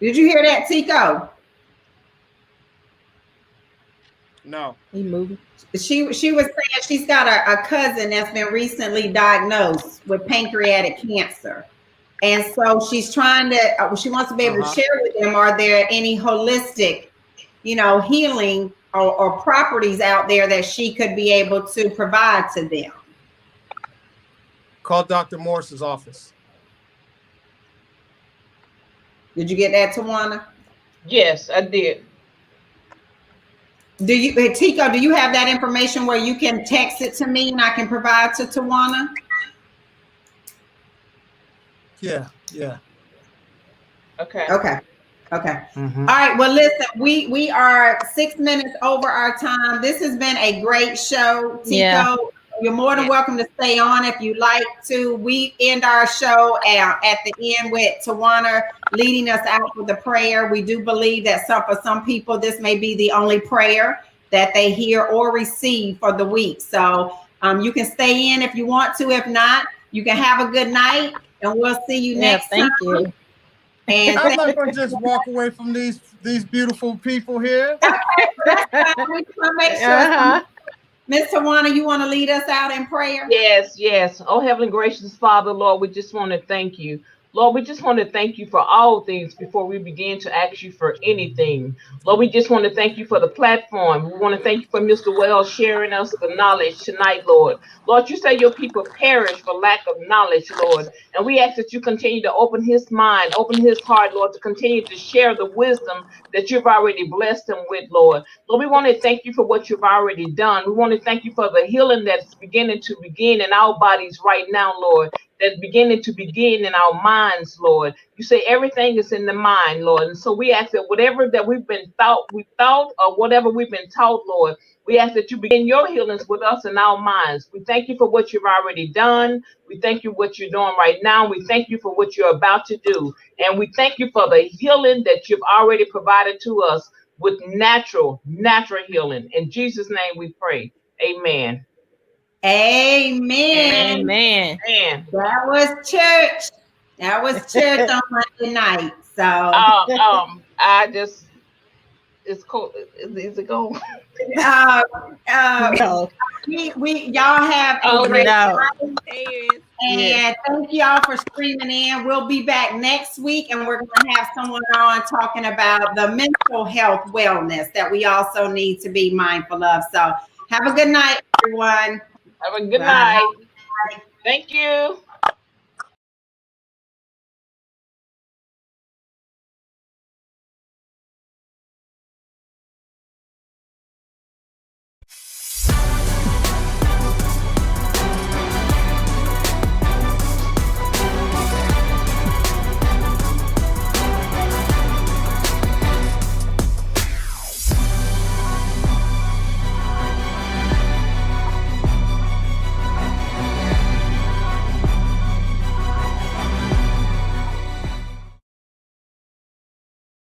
hear that, Tico? No. He moving. She was saying she's got a cousin that's been recently diagnosed with pancreatic cancer. And so she's trying to, she wants to be able to share with them, are there any holistic, healing or properties out there that she could be able to provide to them? Call Dr. Morris's office. Did you get that, Tawana? Yes, I did. Tico, do you have that information where you can text it to me and I can provide to Tawana? Yeah. Okay. All right. Well, listen, we are 6 minutes over our time. This has been a great show. Tico, you're more than welcome to stay on if you like to. We end our show at the end with Tawana leading us out with a prayer. We do believe that for some people, this may be the only prayer that they hear or receive for the week. So you can stay in if you want to. If not, you can have a good night, and we'll see you next time. Thank you. And I'm not going to just walk away from these beautiful people here. Okay, we want to make sure. Miss Tawana, you want to lead us out in prayer? Yes. Oh, Heavenly Gracious Father, Lord, we just want to thank you. Lord, we just want to thank you for all things before we begin to ask you for anything. Lord, we just want to thank you for the platform. We want to thank you for Mr. Wells sharing us the knowledge tonight, Lord. Lord, you say your people perish for lack of knowledge, Lord. And we ask that you continue to open his mind, open his heart, Lord, to continue to share the wisdom that you've already blessed him with, Lord. Lord, we want to thank you for what you've already done. We want to thank you for the healing that's beginning to begin in our bodies right now, Lord. That's beginning to begin in our minds, Lord. You say everything is in the mind, Lord. And so we ask that whatever that we thought, or whatever we've been taught, Lord, we ask that you begin your healings with us in our minds. We thank you for what you've already done. We thank you for what you're doing right now. We thank you for what you're about to do. And we thank you for the healing that you've already provided to us with natural healing. In Jesus' name we pray. Amen. Amen. That was church. That was church on Monday night. So it's cold. Is it going? No. Y'all have a great night. And thank y'all for streaming in. We'll be back next week, and we're going to have someone on talking about the mental health wellness that we also need to be mindful of. So have a good night, everyone. Have a good night. Thank you.